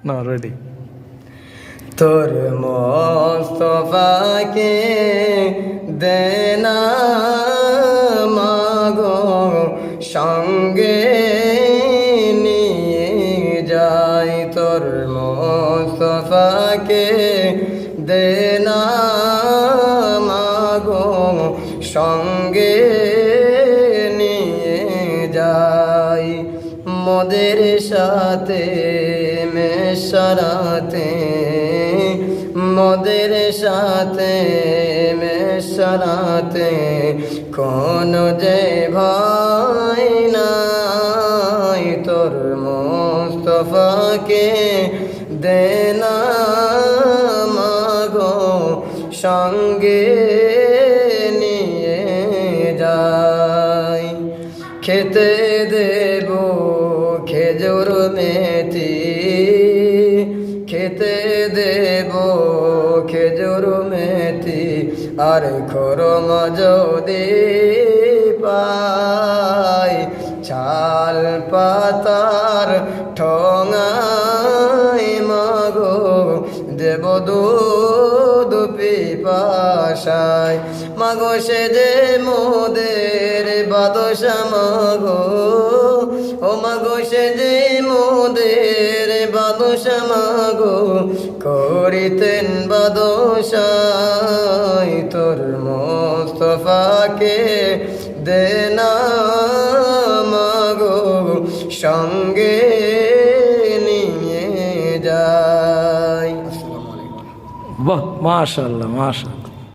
না রেডি। তোর মোস্তফাকে দেনা মাগো সঙ্গে নিয়ে যাই, তোর মোস্তফাকে দেনা মাগো সঙ্গে নিয়ে যাই। মোদের সাথে মেশরাতে, মোদের সাথে মেশরাতে কোন যে ভয় নাই, তোর মোস্তফাকে দেনা মাগো সঙ্গে নিয়ে যাই। খেতে দেব খেজুর মেথি, খেতে দেব খেজুর মেথি, আর খরম যদি পাই, ছাল পাতার ঠোঙাই মাগো দেব দুধ পিপাসায়। মাগো সে যে মোদের বাদশা মাগো, ও মাগো সে যে মোদের বাদশা মাগো, করিতেন বাদশাই, তোর মোস্তফাকে দেনা মাগো সঙ্গে নিয়ে যাই। বাহ, মাশাআল্লাহ মাশাআল্লাহ।